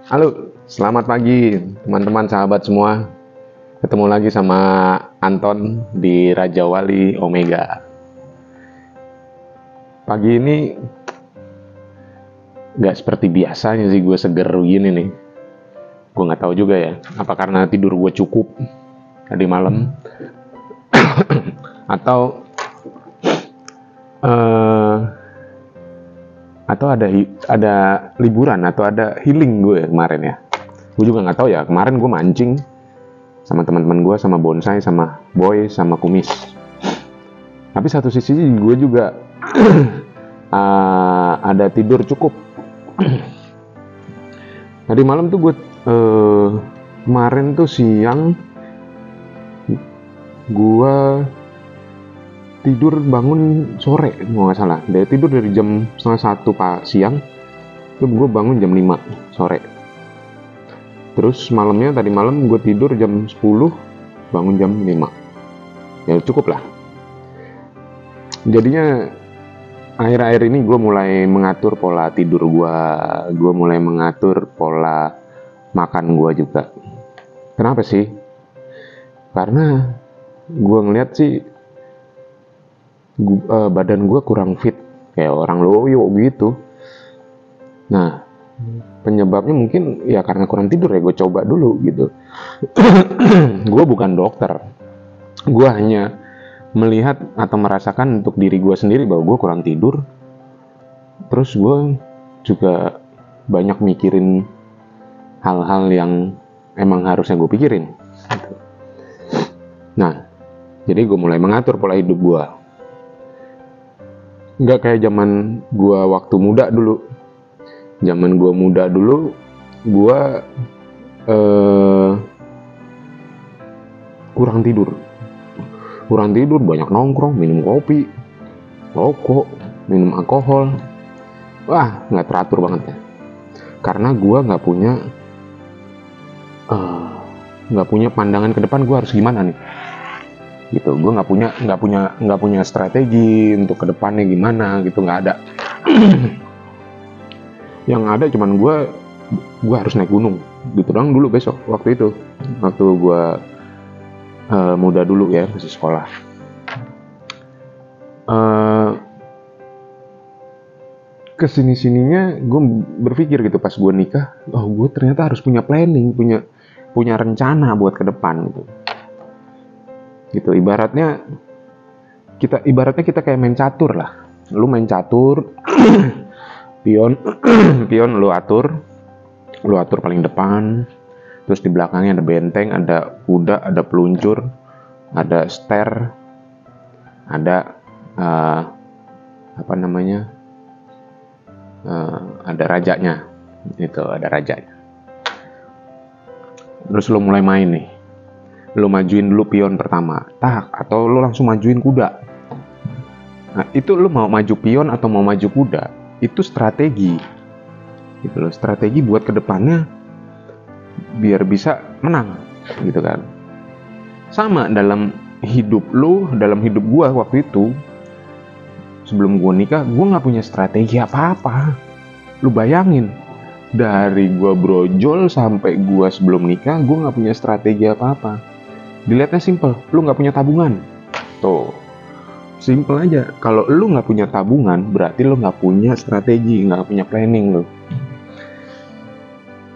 Halo, selamat pagi teman-teman sahabat semua. Ketemu lagi sama Anton di Raja Wali Omega. Pagi ini nggak seperti biasanya sih gue seger gini nih. Gue nggak tahu juga ya, apa karena tidur gue cukup tadi malam atau eh, atau ada liburan atau ada healing gue kemarin ya. Gue juga nggak tahu ya. Kemarin gue mancing sama teman-teman gue, sama bonsai, sama boy, sama kumis. Tapi satu sisi gue juga ada tidur cukup. Tadi malam tuh gue kemarin tuh siang gue tidur bangun sore kalau nggak salah. Dari tidur dari jam setengah satu siang, tuh gue bangun jam 5 sore. Terus malamnya tadi malam gue tidur jam 10, bangun jam 5. Ya cukup lah. Jadinya akhir-akhir ini gue mulai mengatur pola tidur gue mulai mengatur pola makan gue juga. Kenapa sih? Karena gue ngeliat sih badan gue kurang fit, kayak orang loyo gitu. Nah, penyebabnya mungkin ya karena kurang tidur ya, gue coba dulu gitu. Gue bukan dokter, gue hanya melihat atau merasakan untuk diri gue sendiri bahwa gue kurang tidur. Terus gue juga banyak mikirin hal-hal yang emang harusnya gue pikirin gitu. Nah, jadi gue mulai mengatur pola hidup gue. Nggak kayak zaman gue waktu muda dulu. Zaman gue muda dulu, gue kurang tidur, banyak nongkrong, minum kopi, rokok, minum alkohol. Wah, nggak teratur banget ya. Karena gue nggak punya pandangan ke depan, gue harus gimana nih gitu. Gue nggak punya strategi untuk ke depannya gimana gitu, nggak ada. Yang ada cuman gue harus naik gunung gitu doang dulu. Besok waktu gue muda dulu ya, masih sekolah. Kesini-sininya gue berpikir gitu pas gue nikah, gue ternyata harus punya planning, punya rencana buat ke depan gitu. Ibaratnya kita kayak main catur lah. Lu main catur, pion lu atur paling depan, terus di belakangnya ada benteng, ada kuda, ada peluncur, ada ster, ada ada rajanya. Ada rajanya. Terus lu mulai main nih. Lu majuin dulu pion pertama, atau lu langsung majuin kuda. Nah, itu lu mau maju pion atau mau maju kuda, itu strategi. Gitu loh, strategi buat kedepannya biar bisa menang, gitu kan. Sama dalam hidup lu, dalam hidup gua waktu itu, sebelum gua nikah, gua nggak punya strategi apa-apa. Lu bayangin, dari gua brojol sampai gua sebelum nikah, gua nggak punya strategi apa-apa. Dilihatnya simple, lu nggak punya tabungan. Tuh, simple aja. Kalau lu nggak punya tabungan, berarti lu nggak punya strategi, nggak punya planning lu.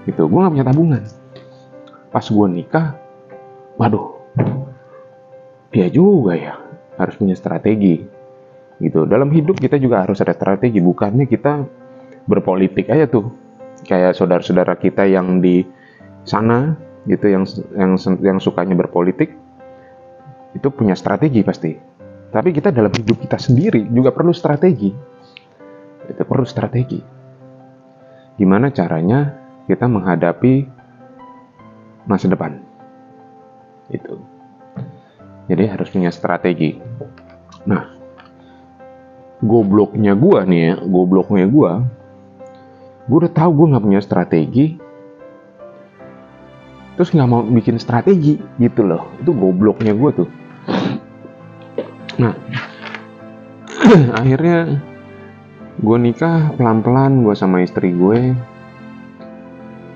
Gitu, gue nggak punya tabungan. Pas gue nikah, waduh, ya juga ya, harus punya strategi. Gitu. Dalam hidup kita juga harus ada strategi, bukannya kita berpolitik aja tuh. Kayak saudara-saudara kita yang di sana gitu, yang sukanya berpolitik, itu punya strategi pasti. Tapi kita dalam hidup kita sendiri juga perlu strategi. Itu perlu strategi. Gimana caranya kita menghadapi masa depan. Itu. Jadi harus punya strategi. Nah, gobloknya gue udah tahu gue nggak punya strategi, terus nggak mau bikin strategi gitu loh. Itu gobloknya gue tuh. Nah, akhirnya gue nikah pelan-pelan, gue sama istri gue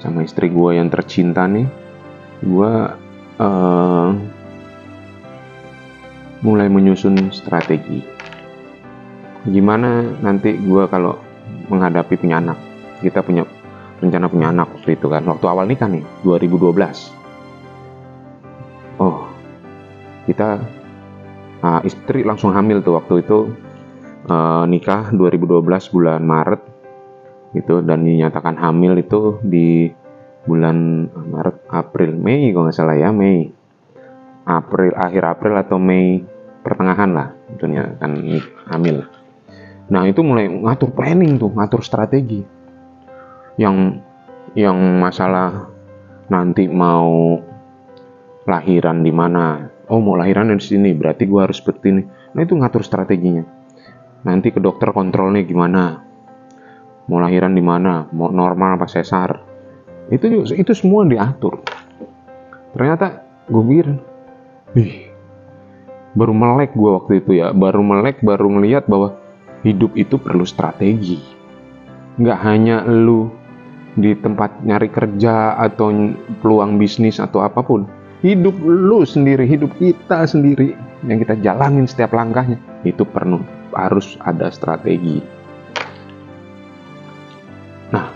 sama istri gue yang tercinta nih, gue mulai menyusun strategi gimana nanti gue kalau menghadapi punya anak. Kita punya rencana punya anak waktu itu kan, waktu awal nikah nih 2012. Oh, kita istri langsung hamil tuh waktu itu, nikah 2012 bulan Maret gitu, dan dinyatakan hamil itu di bulan Maret, April, Mei kalau nggak salah ya, Mei, April, akhir April atau Mei pertengahan lah itu kan hamil. Nah itu mulai ngatur planning tuh, ngatur strategi yang masalah nanti mau lahiran di mana. Oh, mau lahiran di sini, berarti gue harus seperti ini. Nah itu ngatur strateginya. Nanti ke dokter kontrolnya gimana, mau lahiran di mana, mau normal apa sesar, itu semua diatur. Ternyata gue pikir, baru melek gue waktu itu ya, baru ngeliat bahwa hidup itu perlu strategi. Nggak hanya lu di tempat nyari kerja atau peluang bisnis atau apapun, hidup lu sendiri, hidup kita sendiri yang kita jalanin setiap langkahnya itu harus ada strategi. Nah,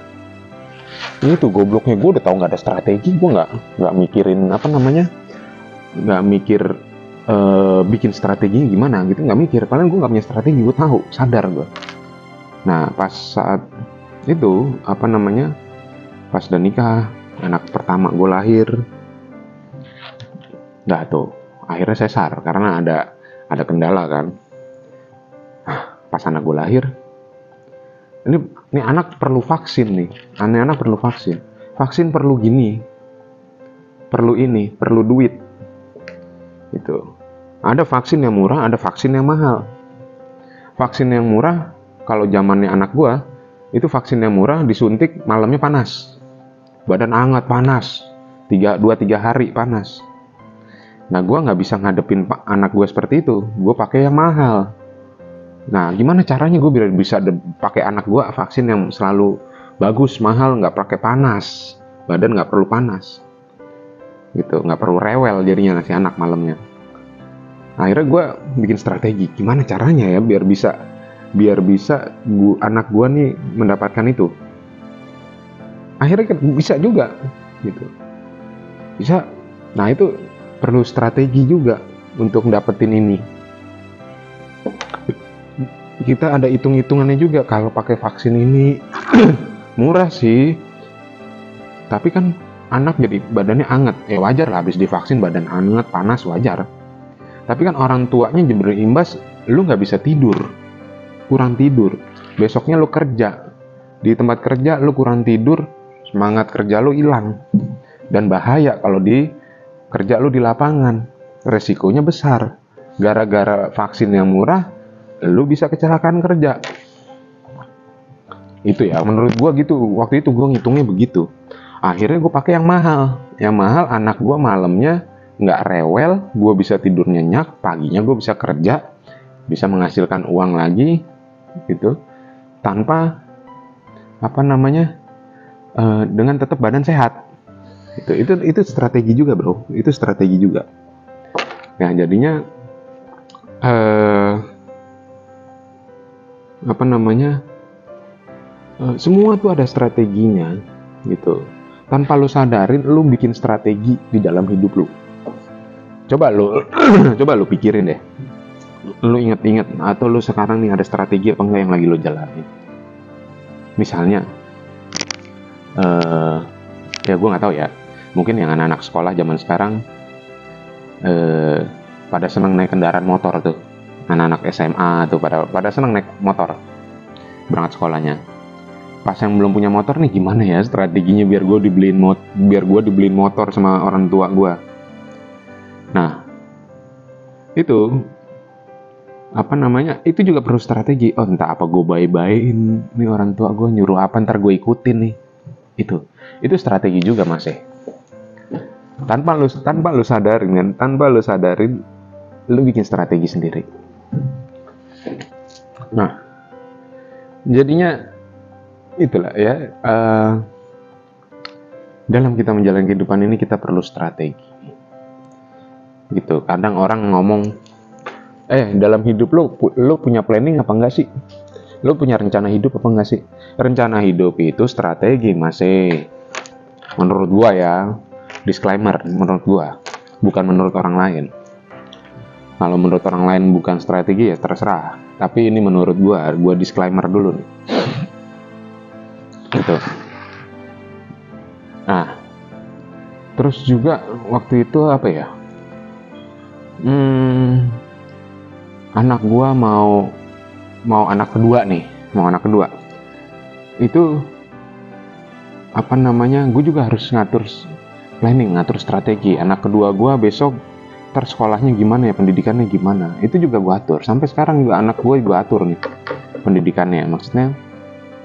ini tuh gobloknya, gue udah tahu nggak ada strategi, gue nggak mikirin nggak mikir bikin strateginya gimana gitu, nggak mikir. Padahal gue nggak punya strategi, gue tahu, sadar gue. Nah, pas saat itu pas udah nikah, anak pertama gue lahir, tuh akhirnya sesar karena ada kendala kan. Pas anak gue lahir, ini anak perlu vaksin nih, anak perlu vaksin perlu gini, perlu ini, perlu duit gitu. Ada vaksin yang murah, ada vaksin yang mahal. Vaksin yang murah kalau zamannya anak gue itu, vaksin yang murah disuntik malamnya panas, badan hangat panas, 2-3 hari panas. Nah gue nggak bisa ngadepin anak gue seperti itu, gue pakai yang mahal. Nah gimana caranya gue biar bisa pakai anak gue vaksin yang selalu bagus, mahal, nggak pakai panas, badan nggak perlu panas gitu, nggak perlu rewel jadinya si anak malamnya. Akhirnya gue bikin strategi gimana caranya ya biar bisa anak gue nih mendapatkan itu. Akhirnya bisa juga gitu, bisa. Nah itu perlu strategi juga untuk dapetin ini. Kita ada hitung-hitungannya juga. Kalau pakai vaksin ini murah sih, tapi kan anak jadi badannya anget, wajar lah, habis divaksin badan anget panas, wajar. Tapi kan orang tuanya berimbas, lu nggak bisa tidur, kurang tidur. Besoknya lu kerja di tempat kerja, lu kurang tidur, semangat kerja lu hilang. Dan bahaya kalau di kerja lu di lapangan, resikonya besar. Gara-gara vaksin yang murah, lu bisa kecelakaan kerja. Itu ya menurut gua gitu. Waktu itu gua ngitungnya begitu. Akhirnya gue pakai yang mahal. Yang mahal, anak gue malamnya nggak rewel, gue bisa tidur nyenyak, paginya gue bisa kerja, bisa menghasilkan uang lagi, gitu, tanpa dengan tetap badan sehat. Itu strategi juga bro, itu strategi juga. Nah jadinya semua tuh ada strateginya, gitu. Tanpa lu sadarin, lu bikin strategi di dalam hidup lu. Coba lu pikirin deh. Lu inget-inget, atau lu sekarang nih ada strategi apa enggak yang lagi lu jalanin. Misalnya, ya gue nggak tahu ya. Mungkin yang anak-anak sekolah zaman sekarang pada seneng naik kendaraan motor tuh. Anak-anak SMA tuh pada seneng naik motor berangkat sekolahnya. Pas yang belum punya motor nih, gimana ya strateginya biar gue dibeliin motor sama orang tua gue. Nah itu itu juga perlu strategi. Oh entah apa gue baik-baikin nih orang tua gue, nyuruh apa ntar gue ikutin nih. Itu strategi juga masih. Tanpa lu sadarin kan, lu bikin strategi sendiri. Nah jadinya itulah ya, dalam kita menjalani kehidupan ini kita perlu strategi. Gitu. Kadang orang ngomong, dalam hidup lo punya planning apa enggak sih? Lo punya rencana hidup apa enggak sih? Rencana hidup itu strategi, masih. Menurut gua ya, disclaimer, menurut gua, bukan menurut orang lain. Kalau menurut orang lain bukan strategi ya terserah. Tapi ini menurut gua disclaimer dulu nih. Gitu. Nah, terus juga waktu itu apa ya? Anak gua mau anak kedua nih, mau anak kedua. Itu apa namanya? Gue juga harus ngatur planning, ngatur strategi. Anak kedua gua besok sekolahnya gimana ya, pendidikannya gimana, itu juga gue atur. Sampai sekarang juga anak gue atur nih pendidikannya. Maksudnya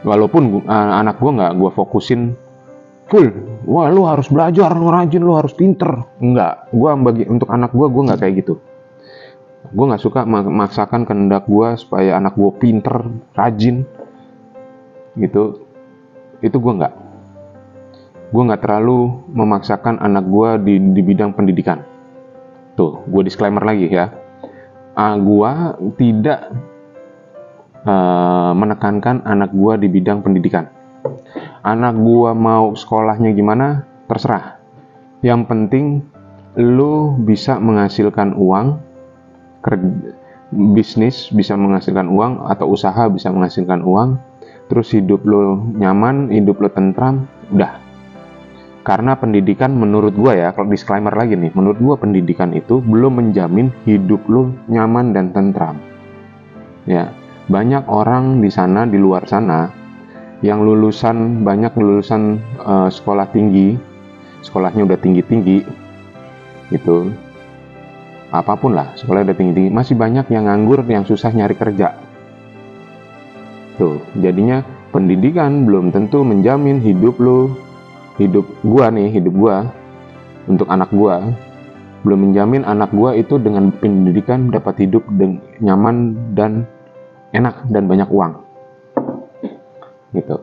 walaupun anak gue nggak gue fokusin full, wah lu harus belajar rajin, lu harus pinter, enggak. Gue untuk anak gue nggak kayak gitu. Gue nggak suka memaksakan kehendak gue supaya anak gue pinter, rajin gitu. Itu gue nggak terlalu memaksakan anak gue di bidang pendidikan. Tuh, gue disclaimer lagi ya. Gue tidak menekankan anak gue di bidang pendidikan. Anak gue mau sekolahnya gimana, terserah. Yang penting lu bisa menghasilkan uang, bisnis bisa menghasilkan uang, atau usaha bisa menghasilkan uang, terus hidup lu nyaman, hidup lu tentram, udah. Karena pendidikan menurut gue ya, kalau disclaimer lagi nih, menurut gue pendidikan itu belum menjamin hidup lu nyaman dan tentram. Ya, banyak orang di sana, di luar sana, yang banyak lulusan sekolah tinggi, sekolahnya udah tinggi-tinggi, gitu. Apapun lah, sekolah udah tinggi-tinggi, masih banyak yang nganggur, yang susah nyari kerja. Tuh, jadinya pendidikan belum tentu menjamin hidup gua untuk anak gua belum menjamin anak gua itu dengan pendidikan dapat hidup nyaman dan enak dan banyak uang gitu.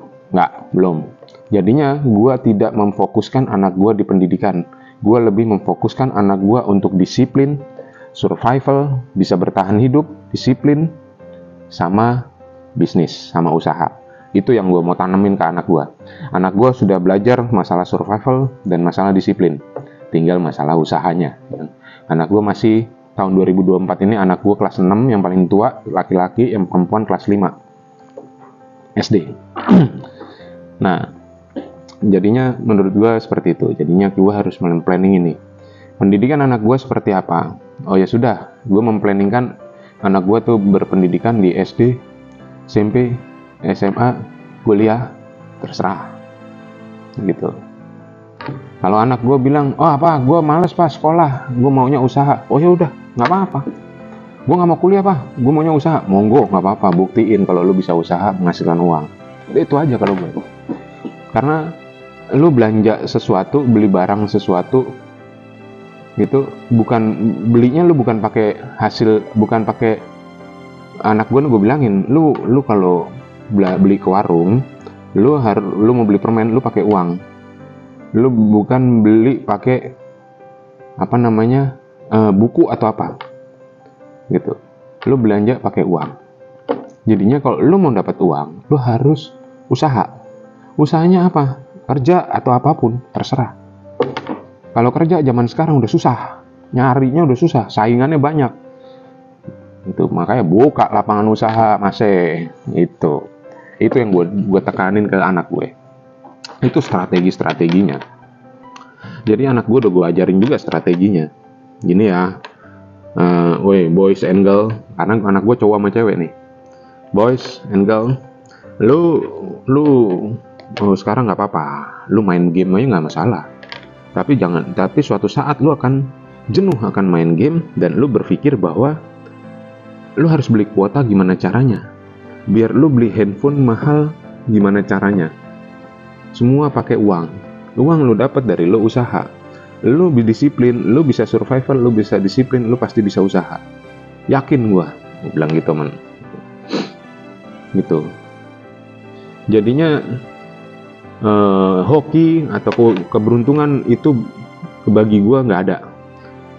Belum. Jadinya gua tidak memfokuskan anak gua di pendidikan. Gua lebih memfokuskan anak gua untuk disiplin, survival, bisa bertahan hidup, disiplin, sama bisnis, sama usaha. Itu yang gue mau tanemin ke anak gue. Anak gue sudah belajar masalah survival dan masalah disiplin. Tinggal masalah usahanya. Anak gue masih tahun 2024 ini, anak gue kelas 6 yang paling tua, laki-laki, yang perempuan kelas 5 SD. Nah, jadinya menurut gue seperti itu. Jadinya gue harus planning ini. Pendidikan anak gue seperti apa? Oh ya sudah, gue memplanningkan anak gue tuh berpendidikan di SD, SMP, SMA, kuliah, terserah gitu. Kalau anak gue bilang, gue males pas sekolah, gue maunya usaha, oh ya udah, nggak apa-apa. Gue nggak mau kuliah gue maunya usaha, monggo, nggak apa-apa. Buktiin kalau lu bisa usaha menghasilkan uang. Itu aja kalau gue. Karena lu belanja sesuatu, beli barang sesuatu, gitu, belinya lu bukan pakai hasil, bukan pakai. Anak gue bilangin, lu kalau beli ke warung, lu mau beli permen, lu pakai uang. Lu bukan beli pakai buku atau apa gitu. Lu belanja pakai uang. Jadinya kalau lu mau dapat uang, lu harus usaha. Usahanya apa? Kerja atau apapun, terserah. Kalau kerja zaman sekarang udah susah, nyarinya udah susah, saingannya banyak. Itu makanya buka lapangan usaha, masih itu yang gue tekanin ke anak gue. Itu strateginya. Jadi anak gue udah gue ajarin juga strateginya. Gini ya, boys and girl, karena anak gue cowok sama cewek nih. Boys and girl, lu sekarang nggak apa-apa, lu main game aja nggak masalah. Tapi suatu saat lu akan jenuh akan main game dan lu berpikir bahwa lu harus beli kuota, gimana caranya? Biar lu beli handphone mahal, gimana caranya? Semua pakai uang. Uang lu dapat dari lu usaha. Lu disiplin, lu bisa survival, lu bisa disiplin, lu pasti bisa usaha. Yakin gua bilang gitu, man. Gitu. Jadinya hoki atau keberuntungan itu bagi gue nggak ada.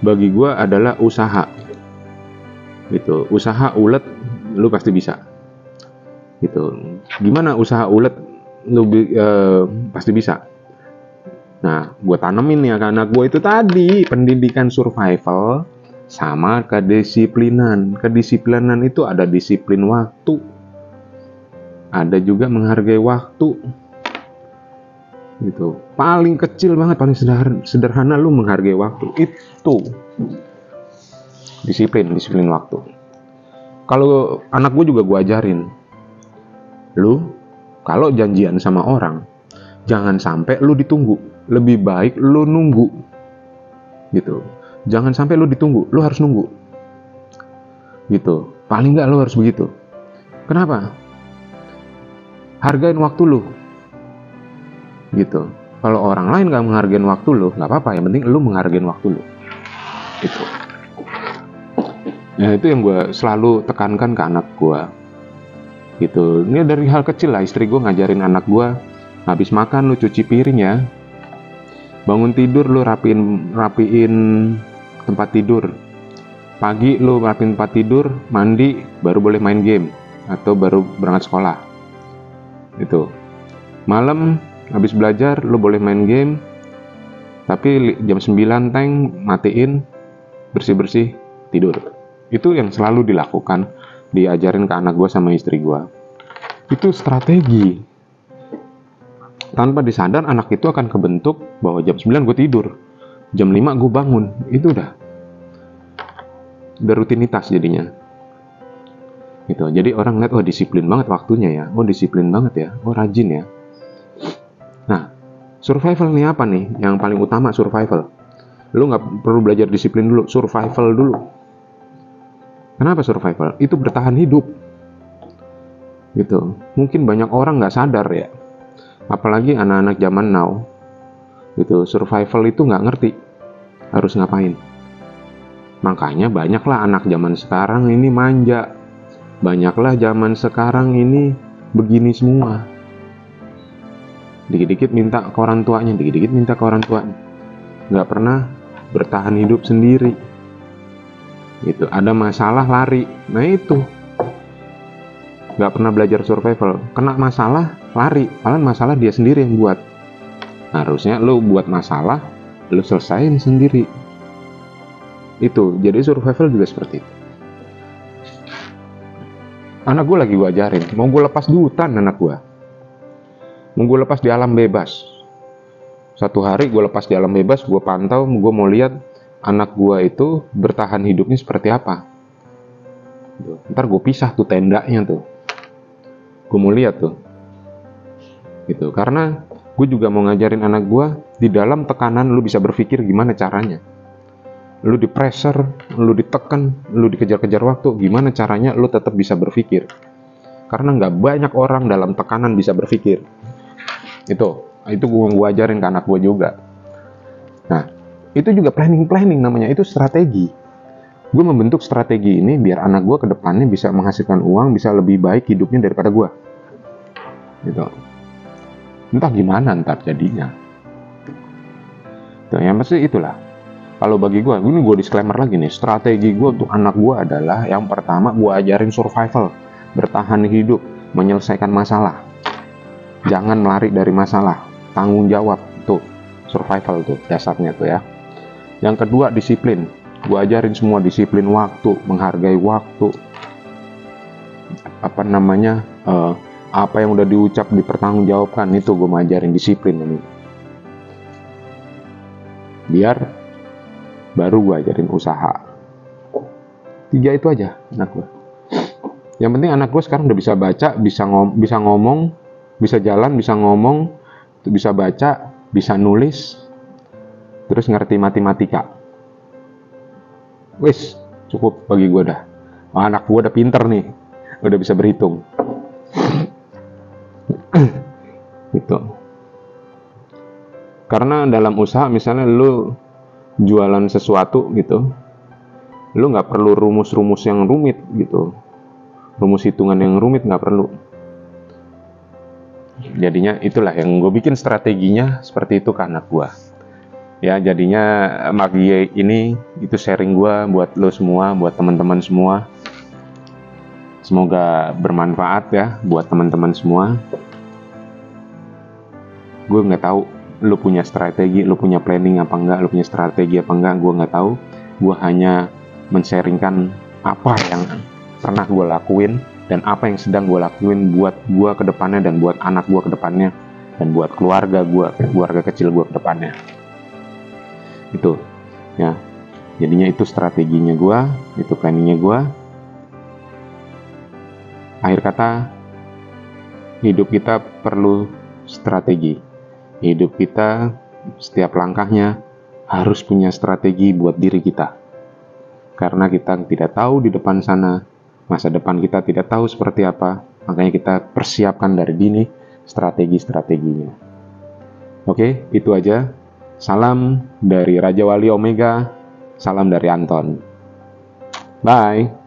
Bagi gue adalah usaha gitu. Usaha ulet lu pasti bisa gitu. Gimana usaha ulet lu pasti bisa. Nah, gue tanemin ya ke anak gue itu tadi pendidikan survival sama kedisiplinan. Kedisiplinan itu ada disiplin waktu, ada juga menghargai waktu gitu. Paling kecil banget, paling sederhana lu menghargai waktu itu disiplin waktu. Kalau anak gue juga gue ajarin, lu kalau janjian sama orang jangan sampai lu ditunggu, lebih baik lu nunggu gitu. Jangan sampai lu ditunggu, lu harus nunggu gitu. Paling nggak lu harus begitu. Kenapa? Hargain waktu lu gitu. Kalau orang lain gak menghargain waktu lu, nggak apa-apa, yang penting lu menghargain waktu lu gitu. Nah, itu yang gue selalu tekankan ke anak gue gitu. Ini dari hal kecil lah. Istri gue ngajarin anak gue, habis makan lu cuci piring ya, bangun tidur lu rapiin tempat tidur, pagi lu rapiin tempat tidur, mandi, baru boleh main game atau baru berangkat sekolah itu. Malam habis belajar lu boleh main game, tapi jam 9 teng matiin, bersih-bersih, tidur. Itu yang selalu dilakukan, diajarin ke anak gue sama istri gue. Itu strategi. Tanpa disadar anak itu akan kebentuk bahwa jam 9 gue tidur, jam 5 gue bangun. Itu udah rutinitas jadinya gitu. Jadi orang lihat, oh disiplin banget waktunya ya, oh disiplin banget ya, oh rajin ya. Nah, survival nih apa nih? Yang paling utama survival. Lu nggak perlu belajar disiplin dulu, survival dulu. Kenapa survival? Itu bertahan hidup gitu. Mungkin banyak orang nggak sadar ya, apalagi anak-anak zaman now gitu. Survival itu nggak ngerti harus ngapain. Makanya banyaklah anak zaman sekarang ini manja, banyaklah zaman sekarang ini begini semua. Dikit-dikit minta ke orang tuanya, dikit-dikit minta ke orang tuanya, nggak pernah bertahan hidup sendiri gitu. Ada masalah lari, nah itu nggak pernah belajar survival. Kena masalah lari, padahal masalah dia sendiri yang buat. Harusnya lu buat masalah, lu selesain sendiri. Itu jadi survival juga seperti itu. Anak gue lagi gue ajarin, mau gue lepas di hutan anak gue, mau gue lepas di alam bebas. Satu hari gue lepas di alam bebas, gue pantau, gue mau lihat anak gue itu bertahan hidupnya seperti apa. Ntar gue pisah tuh tendanya tuh, gue mau lihat tuh gitu. Karena gue juga mau ngajarin anak gue, di dalam tekanan lu bisa berpikir gimana caranya. Lu di pressure, lu ditekan, lu dikejar-kejar waktu, gimana caranya lu tetap bisa berpikir. Karena nggak banyak orang dalam tekanan bisa berpikir. Itu gue ajarin ke anak gue juga. Nah, itu juga planning namanya, itu strategi. Gue membentuk strategi ini biar anak gue ke depannya bisa menghasilkan uang, bisa lebih baik hidupnya daripada gue. Gitu. Entah gimana ntar jadinya. Tuh, yang pasti itulah. Kalau bagi gue, ini gue disclaimer lagi nih, strategi gue untuk anak gue adalah yang pertama gue ajarin survival, bertahan hidup, menyelesaikan masalah. Jangan lari dari masalah, tanggung jawab tuh, survival tuh dasarnya tuh ya. Yang kedua disiplin, gue ajarin semua disiplin waktu, menghargai waktu. Apa namanya, apa yang udah diucap dipertanggungjawabkan, itu gue ngajarin disiplin ini. Biar baru gue ajarin usaha. 3 itu aja anak gue. Yang penting anak gue sekarang udah bisa baca, bisa ngomong, bisa jalan, bisa ngomong, bisa baca, bisa nulis, terus ngerti matematika. Wis, cukup bagi gue dah. Oh, anak gue udah pinter nih, udah bisa berhitung. Gitu. Karena dalam usaha misalnya lu jualan sesuatu gitu, lu nggak perlu rumus-rumus yang rumit gitu, rumus hitungan yang rumit nggak perlu. Jadinya itulah yang gue bikin strateginya seperti itu ke anak gue. Ya, jadinya Magi ini itu sharing gue buat lo semua, buat teman-teman semua. Semoga bermanfaat ya buat teman-teman semua. Gue nggak tahu lo punya strategi, lo punya planning apa enggak, lo punya strategi apa enggak, gue nggak tahu. Gue hanya men-sharingkan apa yang pernah gue lakuin dan apa yang sedang gue lakuin buat gue ke depannya dan buat anak gue ke depannya dan buat keluarga gue, keluarga kecil gue ke depannya. Itu ya. Jadinya itu strateginya gue, itu planningnya gue. Akhir kata, hidup kita perlu strategi. Hidup kita setiap langkahnya harus punya strategi buat diri kita. Karena kita tidak tahu di depan sana, masa depan kita tidak tahu seperti apa, makanya kita persiapkan dari dini strategi-strateginya. Oke, itu aja. Salam dari Raja Wali Omega, salam dari Anton. Bye.